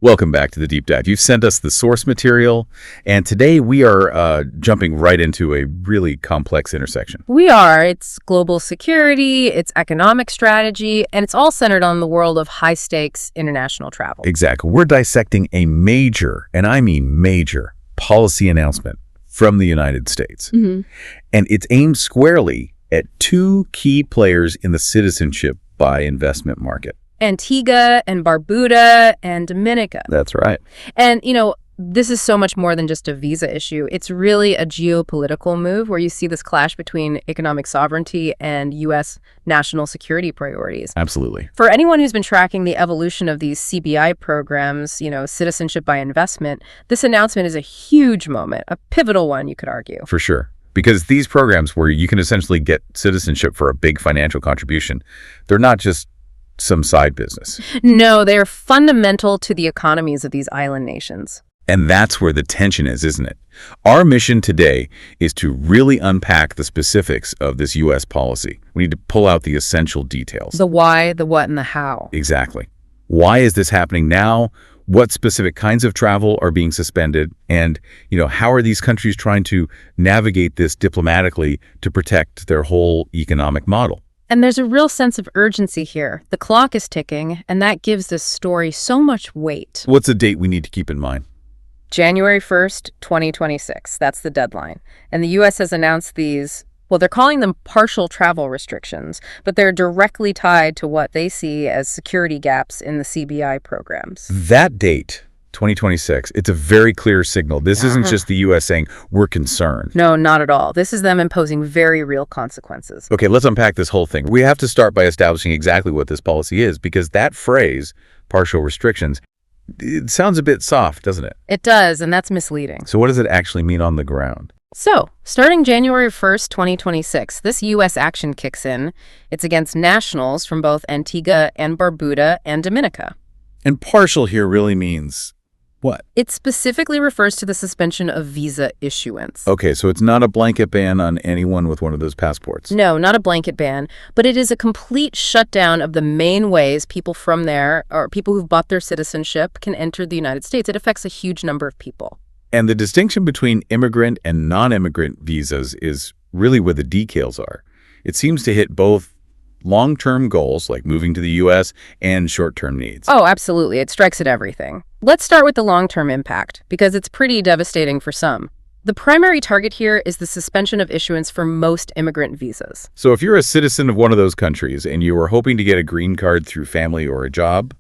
Welcome back to the Deep Dive. You've sent us the source material, and today we are jumping right into a really complex intersection. We are. It's global security, it's economic strategy, and it's all centered on the world of high-stakes international travel. Exactly. We're dissecting a major, and I mean major, policy announcement from the United States. And it's aimed squarely at two key players in the citizenship by investment market. Antigua and Barbuda and Dominica. That's right. And, this is so much more than just a visa issue. It's really a geopolitical move where you see this clash between economic sovereignty and U.S. national security priorities. Absolutely. For anyone who's been tracking the evolution of these CBI programs, citizenship by investment, this announcement is a huge moment, a pivotal one, you could argue. For sure. Because these programs where you can essentially get citizenship for a big financial contribution, they're not just some side business. No, they are fundamental to the economies of these island nations. And that's where the tension is, isn't it? Our mission today is to really unpack the specifics of this U.S. policy. We need to pull out the essential details. The why, the what, and the how. Exactly. Why is this happening now? What specific kinds of travel are being suspended? And, how are these countries trying to navigate this diplomatically to protect their whole economic model? And there's a real sense of urgency here. The clock is ticking, and that gives this story so much weight. What's a date we need to keep in mind? January 1st, 2026. That's the deadline. And the U.S. has announced these, they're calling them partial travel restrictions, but they're directly tied to what they see as security gaps in the CBI programs. That date, 2026, it's a very clear signal. This isn't just the U.S. saying, we're concerned. No, not at all. This is them imposing very real consequences. Okay, let's unpack this whole thing. We have to start by establishing exactly what this policy is, because that phrase, partial restrictions, it sounds a bit soft, doesn't it? It does, and that's misleading. So what does it actually mean on the ground? So, starting January 1st, 2026, this U.S. action kicks in. It's against nationals from both Antigua and Barbuda and Dominica. And partial here really means what? It specifically refers to the suspension of visa issuance. Okay, so it's not a blanket ban on anyone with one of those passports. No, not a blanket ban, but it is a complete shutdown of the main ways people from there, or people who've bought their citizenship, can enter the United States. It affects a huge number of people. And the distinction between immigrant and non-immigrant visas is really where the details are. It seems to hit both long-term goals, like moving to the U.S., and short-term needs. Oh, absolutely. It strikes at everything. Let's start with the long-term impact, because it's pretty devastating for some. The primary target here is the suspension of issuance for most immigrant visas. So if you're a citizen of one of those countries and you were hoping to get a green card through family or a job,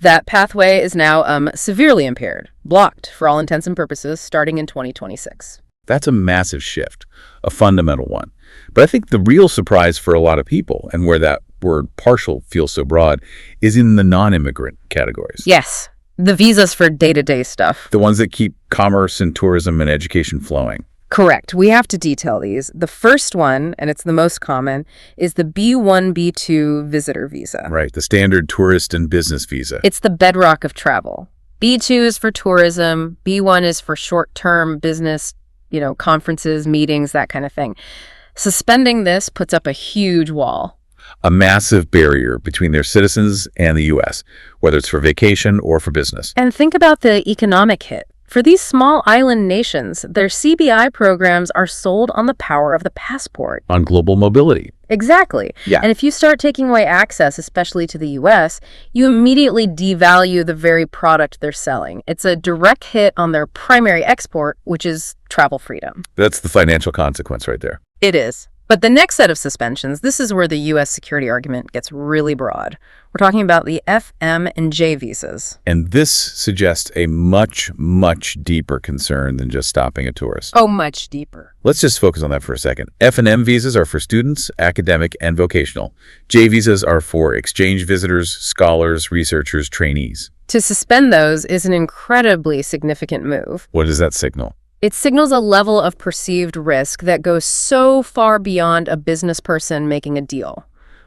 that pathway is now severely impaired, blocked for all intents and purposes, starting in 2026. That's a massive shift, a fundamental one. But I think the real surprise for a lot of people, and where that word partial feels so broad, is in the non-immigrant categories. Yes, the visas for day-to-day stuff. The ones that keep commerce and tourism and education flowing. Correct. We have to detail these. The first one, and it's the most common, is the B1, B2 visitor visa. Right, the standard tourist and business visa. It's the bedrock of travel. B2 is for tourism. B1 is for short-term business, conferences, meetings, that kind of thing. Suspending this puts up a huge wall. A massive barrier between their citizens and the U.S., whether it's for vacation or for business. And think about the economic hit. For these small island nations, their CBI programs are sold on the power of the passport. On global mobility. Exactly. Yeah. And if you start taking away access, especially to the U.S., you immediately devalue the very product they're selling. It's a direct hit on their primary export, which is travel freedom. That's the financial consequence right there. It is. But the next set of suspensions, this is where the U.S. security argument gets really broad. We're talking about the F, M, and J visas. And this suggests a much, much deeper concern than just stopping a tourist. Oh, much deeper. Let's just focus on that for a second. F and M visas are for students, academic, and vocational. J visas are for exchange visitors, scholars, researchers, trainees. To suspend those is an incredibly significant move. What does that signal? It signals a level of perceived risk that goes so far beyond a business person making a deal.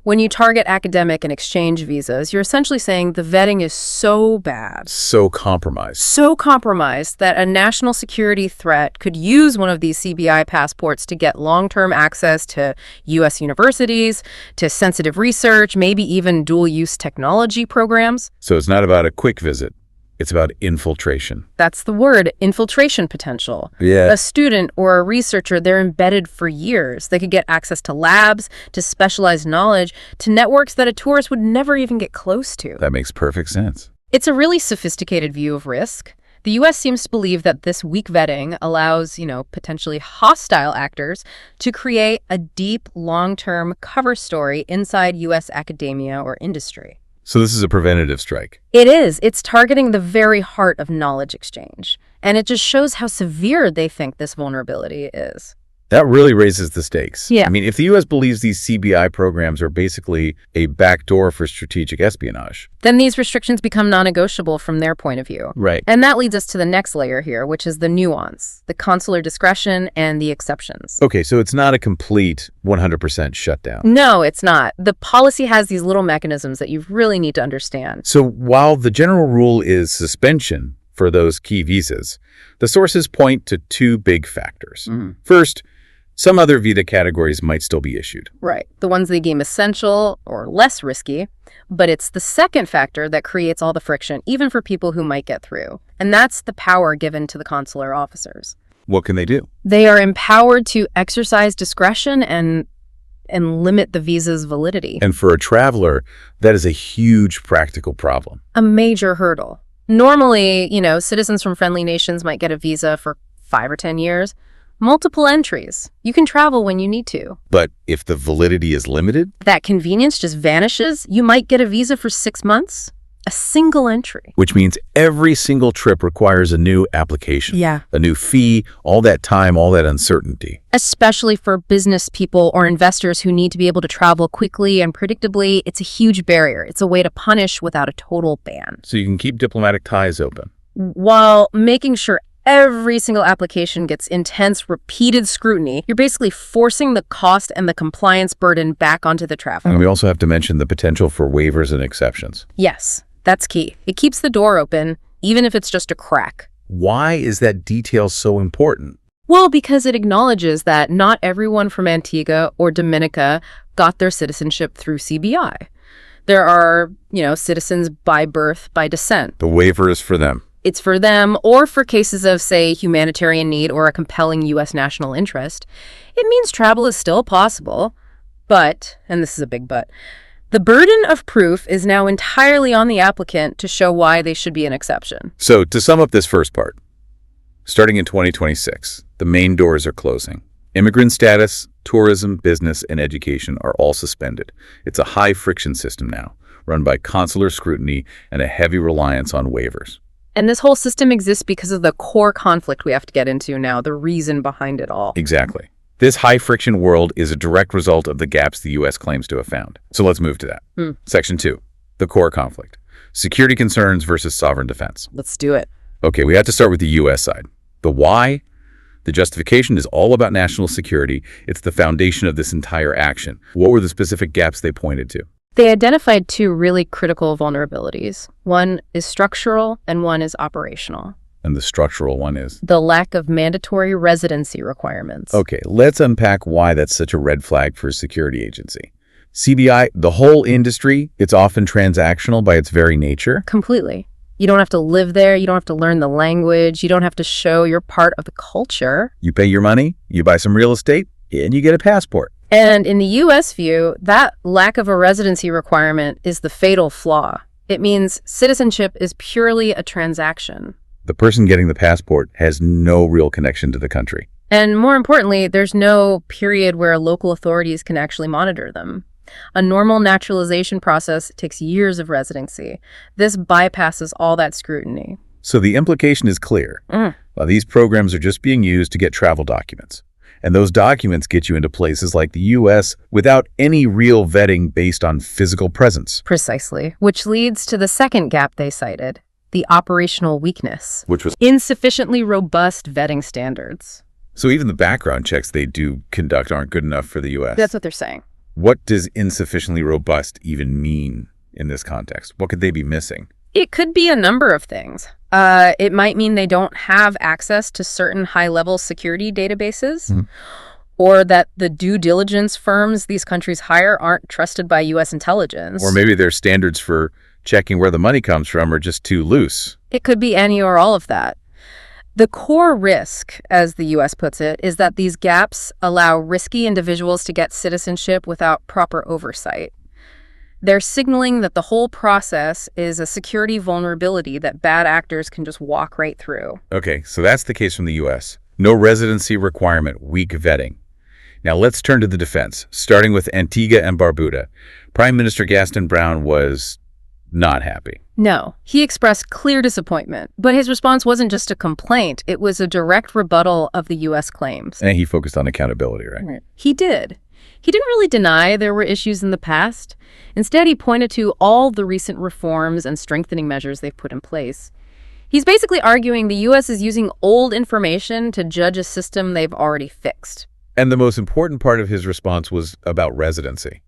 When you target academic and exchange visas, you're essentially saying the vetting is so bad. So compromised. So compromised that a national security threat could use one of these CBI passports to get long-term access to U.S. universities, to sensitive research, maybe even dual-use technology programs. So it's not about a quick visit. It's about infiltration. That's the word, infiltration potential. Yeah. A student or a researcher, they're embedded for years. They could get access to labs, to specialized knowledge, to networks that a tourist would never even get close to. That makes perfect sense. It's a really sophisticated view of risk. The U.S. seems to believe that this weak vetting allows, potentially hostile actors to create a deep, long-term cover story inside U.S. academia or industry. So this is a preventative strike. It is. It's targeting the very heart of knowledge exchange. And it just shows how severe they think this vulnerability is. That really raises the stakes. Yeah. I mean, if the U.S. believes these CBI programs are basically a backdoor for strategic espionage, then these restrictions become non-negotiable from their point of view. Right. And that leads us to the next layer here, which is the nuance, the consular discretion and the exceptions. Okay, so it's not a complete 100% shutdown. No, it's not. The policy has these little mechanisms that you really need to understand. So while the general rule is suspension for those key visas, the sources point to two big factors. First, some other visa categories might still be issued. Right. The ones they deem essential or less risky. But it's the second factor that creates all the friction, even for people who might get through. And that's the power given to the consular officers. What can they do? They are empowered to exercise discretion and limit the visa's validity. And for a traveler, that is a huge practical problem. A major hurdle. Normally, citizens from friendly nations might get a visa for 5 or 10 years. Multiple entries. You can travel when you need to. But if the validity is limited? That convenience just vanishes. You might get a visa for 6 months. A single entry. Which means every single trip requires a new application. Yeah. A new fee, all that time, all that uncertainty. Especially for business people or investors who need to be able to travel quickly and predictably, it's a huge barrier. It's a way to punish without a total ban. So you can keep diplomatic ties open. While making sure every single application gets intense, repeated scrutiny, you're basically forcing the cost and the compliance burden back onto the traveler. And we also have to mention the potential for waivers and exceptions. Yes, that's key. It keeps the door open, even if it's just a crack. Why is that detail so important? Well, because it acknowledges that not everyone from Antigua or Dominica got their citizenship through CBI. There are, citizens by birth, by descent. The waiver is for them. It's for them, or for cases of, say, humanitarian need or a compelling U.S. national interest. It means travel is still possible, but, and this is a big but, the burden of proof is now entirely on the applicant to show why they should be an exception. So, to sum up this first part, starting in 2026, the main doors are closing. Immigrant status, tourism, business, and education are all suspended. It's a high-friction system now, run by consular scrutiny and a heavy reliance on waivers. And this whole system exists because of the core conflict we have to get into now, the reason behind it all. Exactly. This high-friction world is a direct result of the gaps the U.S. claims to have found. So let's move to that. Section 2, the core conflict. Security concerns versus sovereign defense. Let's do it. Okay, we have to start with the U.S. side. The why? The justification is all about national security. It's the foundation of this entire action. What were the specific gaps they pointed to? They identified two really critical vulnerabilities. One is structural and one is operational. And the structural one is? The lack of mandatory residency requirements. Okay, let's unpack why that's such a red flag for a security agency. CBI, the whole industry, it's often transactional by its very nature. Completely. You don't have to live there. You don't have to learn the language. You don't have to show you're part of the culture. You pay your money, you buy some real estate, and you get a passport. And in the U.S. view, that lack of a residency requirement is the fatal flaw. It means citizenship is purely a transaction. The person getting the passport has no real connection to the country. And more importantly, there's no period where local authorities can actually monitor them. A normal naturalization process takes years of residency. This bypasses all that scrutiny. So the implication is clear. These programs are just being used to get travel documents. And those documents get you into places like the U.S. without any real vetting based on physical presence. Precisely. Which leads to the second gap they cited, the operational weakness. Which was insufficiently robust vetting standards. So even the background checks they do conduct aren't good enough for the U.S. That's what they're saying. What does insufficiently robust even mean in this context? What could they be missing? It could be a number of things. It might mean they don't have access to certain high-level security databases, or that the due diligence firms these countries hire aren't trusted by U.S. intelligence. Or maybe their standards for checking where the money comes from are just too loose. It could be any or all of that. The core risk, as the U.S. puts it, is that these gaps allow risky individuals to get citizenship without proper oversight. They're signaling that the whole process is a security vulnerability that bad actors can just walk right through. Okay, so that's the case from the U.S. No residency requirement, weak vetting. Now let's turn to the defense, starting with Antigua and Barbuda. Prime Minister Gaston Browne was not happy. No, he expressed clear disappointment, but his response wasn't just a complaint, it was a direct rebuttal of the U.S. claims. And he focused on accountability, right? He did. He didn't really deny there were issues in the past. Instead, he pointed to all the recent reforms and strengthening measures they've put in place. He's basically arguing the U.S. is using old information to judge a system they've already fixed. And the most important part of his response was about residency.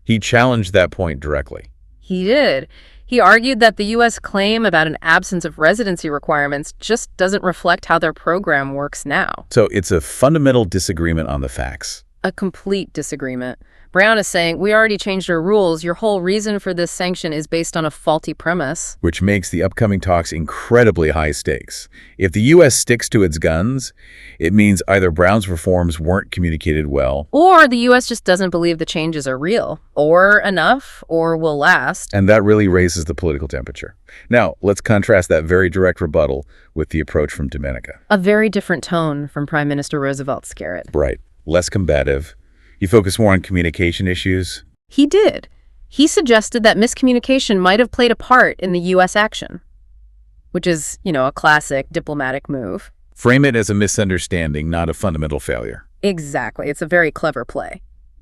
He challenged that point directly. He did. He argued that the U.S. claim about an absence of residency requirements just doesn't reflect how their program works now. So it's a fundamental disagreement on the facts. A complete disagreement. Browne is saying, we already changed our rules. Your whole reason for this sanction is based on a faulty premise. Which makes the upcoming talks incredibly high stakes. If the U.S. sticks to its guns, it means either Browne's reforms weren't communicated well, or the U.S. just doesn't believe the changes are real, or enough, or will last. And that really raises the political temperature. Now, let's contrast that very direct rebuttal with the approach from Dominica. A very different tone from Prime Minister Roosevelt's Skerrit. Right. Less combative. He focused more on communication issues. He did. He suggested that miscommunication might have played a part in the U.S. action, which is, a classic diplomatic move. Frame it as a misunderstanding, not a fundamental failure. Exactly. It's a very clever play.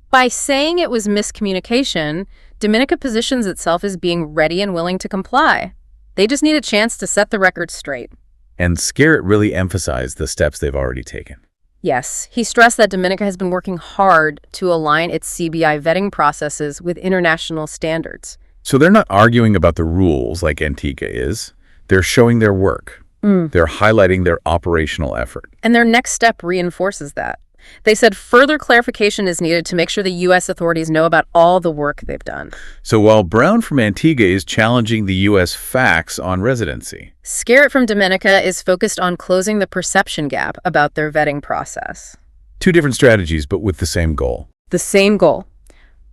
By saying it was miscommunication, Dominica positions itself as being ready and willing to comply. They just need a chance to set the record straight. And Skerrit really emphasized the steps they've already taken. Yes, he stressed that Dominica has been working hard to align its CBI vetting processes with international standards. So they're not arguing about the rules like Antigua is. They're showing their work. They're highlighting their operational effort. And their next step reinforces that. They said further clarification is needed to make sure the U.S. authorities know about all the work they've done. So while Browne from Antigua is challenging the U.S. facts on residency, Skerrit from Dominica is focused on closing the perception gap about their vetting process. two different strategies, but with the same goal. The same goal.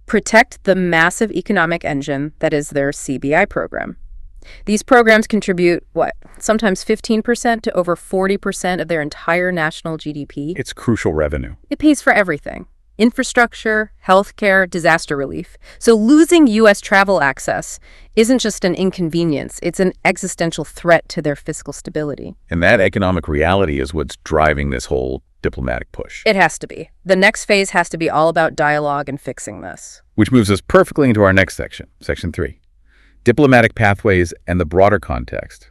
Protect the massive economic engine that is their CBI program. These programs contribute, sometimes 15% to over 40% of their entire national GDP. It's crucial revenue. It pays for everything. Infrastructure, healthcare, disaster relief. So losing U.S. travel access isn't just an inconvenience, it's an existential threat to their fiscal stability. And that economic reality is what's driving this whole diplomatic push. It has to be. The next phase has to be all about dialogue and fixing this. Which moves us perfectly into our next section, Section 3. Diplomatic pathways and the broader context.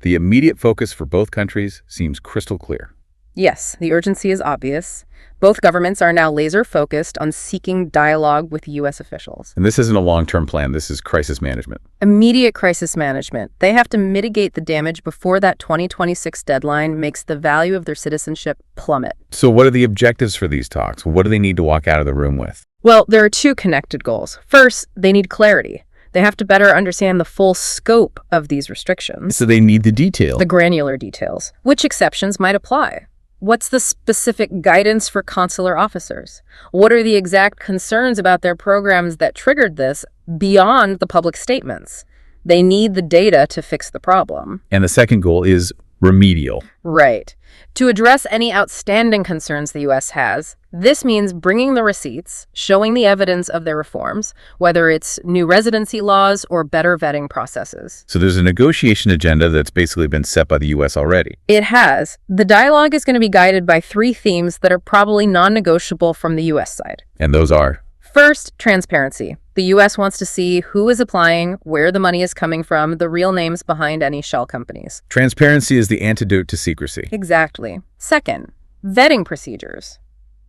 The immediate focus for both countries seems crystal clear. Yes, the urgency is obvious. Both governments are now laser-focused on seeking dialogue with U.S. officials. And this isn't a long-term plan. This is crisis management. Immediate crisis management. They have to mitigate the damage before that 2026 deadline makes the value of their citizenship plummet. So what are the objectives for these talks? What do they need to walk out of the room with? Well, there are two connected goals. First, they need clarity. They have to better understand the full scope of these restrictions. So they need the detail. The granular details. Which exceptions might apply? What's the specific guidance for consular officers? What are the exact concerns about their programs that triggered this beyond the public statements? They need the data to fix the problem. And the second goal is remedial. Right. To address any outstanding concerns the U.S. has, this means bringing the receipts, showing the evidence of their reforms, whether it's new residency laws or better vetting processes. So there's a negotiation agenda that's basically been set by the U.S. already. It has. The dialogue is going to be guided by three themes that are probably non-negotiable from the U.S. side. And those are? First, transparency. The U.S. wants to see who is applying, where the money is coming from, the real names behind any shell companies. Transparency is the antidote to secrecy. Exactly. Second, vetting procedures.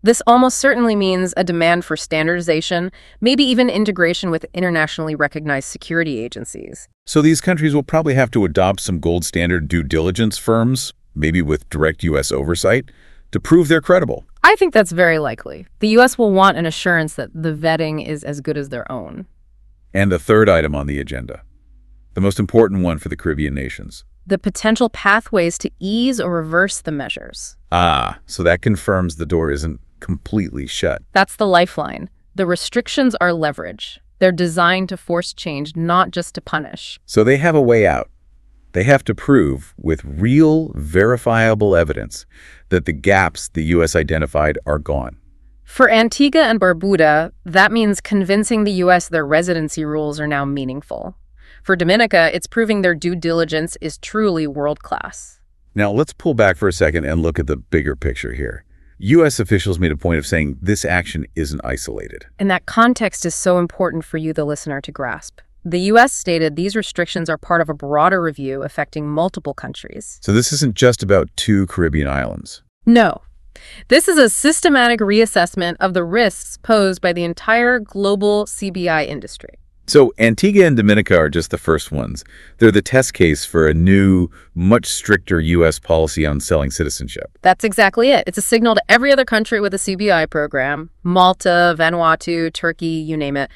This almost certainly means a demand for standardization, maybe even integration with internationally recognized security agencies. So these countries will probably have to adopt some gold standard due diligence firms, maybe with direct U.S. oversight, to prove they're credible. I think that's very likely. The U.S. will want an assurance that the vetting is as good as their own. And the third item on the agenda, the most important one for the Caribbean nations, the potential pathways to ease or reverse the measures. Ah, so that confirms the door isn't completely shut. That's the lifeline. The restrictions are leverage. They're designed to force change, not just to punish. So they have a way out. They have to prove with real, verifiable evidence that the gaps the U.S. identified are gone. For Antigua and Barbuda, that means convincing the U.S. their residency rules are now meaningful. For Dominica, it's proving their due diligence is truly world-class. Now, let's pull back for a second and look at the bigger picture here. U.S. officials made a point of saying this action isn't isolated. And that context is so important for you, the listener, to grasp. The U.S. stated these restrictions are part of a broader review affecting multiple countries. So this isn't just about 2 Caribbean islands. No. This is a systematic reassessment of the risks posed by the entire global CBI industry. So Antigua and Dominica are just the first ones. They're the test case for a new, much stricter U.S. policy on selling citizenship. That's exactly it. It's a signal to every other country with a CBI program. Malta, Vanuatu, Turkey, you name it.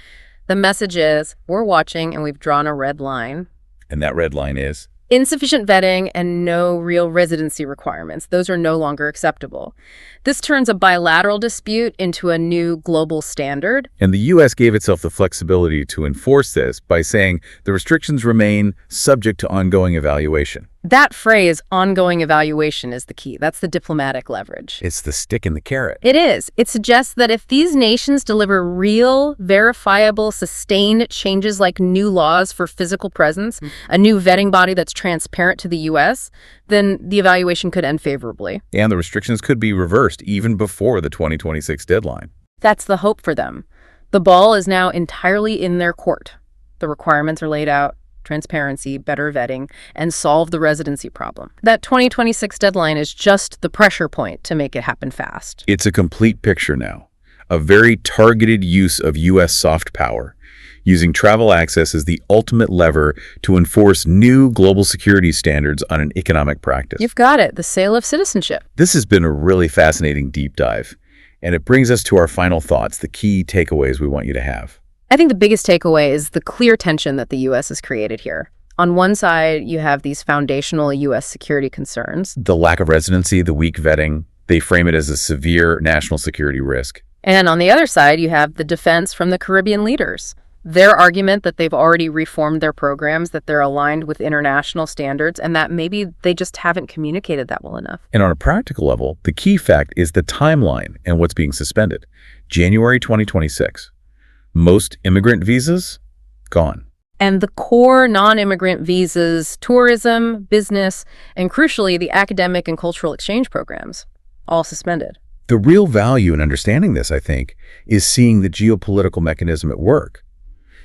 The message is, we're watching and we've drawn a red line. And that red line is? Insufficient vetting and no real residency requirements. Those are no longer acceptable. This turns a bilateral dispute into a new global standard. And the U.S. gave itself the flexibility to enforce this by saying the restrictions remain subject to ongoing evaluation. That phrase, ongoing evaluation, is the key. That's the diplomatic leverage. It's the stick in the carrot. It is. It suggests that if these nations deliver real, verifiable, sustained changes like new laws for physical presence, a new vetting body that's transparent to the U.S., then the evaluation could end favorably. And the restrictions could be reversed even before the 2026 deadline. That's the hope for them. The ball is now entirely in their court. The requirements are laid out. Transparency, better vetting, and solve the residency problem. That 2026 deadline is just the pressure point to make it happen fast. It's a complete picture now. A very targeted use of U.S. soft power, using travel access as the ultimate lever to enforce new global security standards on an economic practice. You've got it, the sale of citizenship. This has been a really fascinating deep dive, and it brings us to our final thoughts, the key takeaways we want you to have. I think the biggest takeaway is the clear tension that the U.S. has created here. On one side, you have these foundational U.S. security concerns. The lack of residency, the weak vetting, they frame it as a severe national security risk. And on the other side, you have the defense from the Caribbean leaders. Their argument that they've already reformed their programs, that they're aligned with international standards, and that maybe they just haven't communicated that well enough. And on a practical level, the key fact is the timeline and what's being suspended. January 2026. Most immigrant visas, gone. And the core non-immigrant visas, tourism, business, and crucially, the academic and cultural exchange programs, all suspended. The real value in understanding this, I think, is seeing the geopolitical mechanism at work.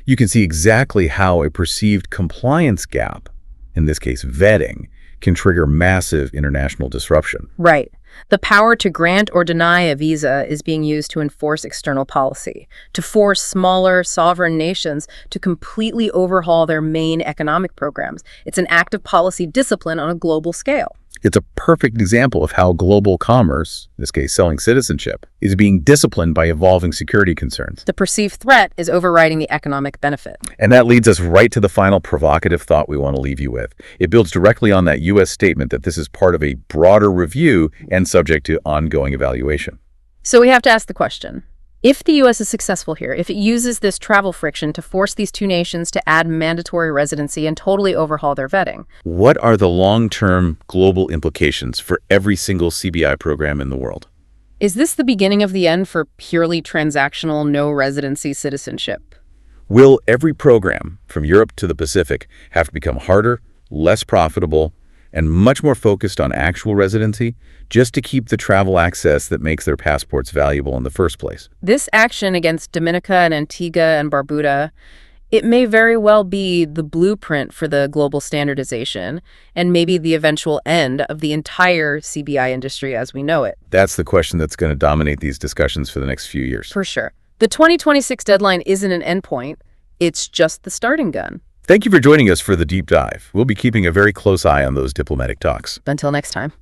You can see exactly how a perceived compliance gap, in this case vetting, can trigger massive international disruption. Right. The power to grant or deny a visa is being used to enforce external policy, to force smaller sovereign nations to completely overhaul their main economic programs. It's an act of policy discipline on a global scale. It's a perfect example of how global commerce, in this case selling citizenship, is being disciplined by evolving security concerns. The perceived threat is overriding the economic benefit. And that leads us right to the final provocative thought we want to leave you with. It builds directly on that U.S. statement that this is part of a broader review and subject to ongoing evaluation. So we have to ask the question, if the U.S. is successful here, if it uses this travel friction to force these two nations to add mandatory residency and totally overhaul their vetting, what are the long-term global implications for every single CBI program in the world? is this the beginning of the end for purely transactional, no residency citizenship? Will every program, from Europe to the Pacific, have to become harder, less profitable, and much more focused on actual residency, just to keep the travel access that makes their passports valuable in the first place? This action against Dominica and Antigua and Barbuda, it may very well be the blueprint for the global standardization and maybe the eventual end of the entire CBI industry as we know it. That's the question that's going to dominate these discussions for the next few years. For sure. The 2026 deadline isn't an endpoint. It's just the starting gun. Thank you for joining us for the deep dive. We'll be keeping a very close eye on those diplomatic talks. Until next time.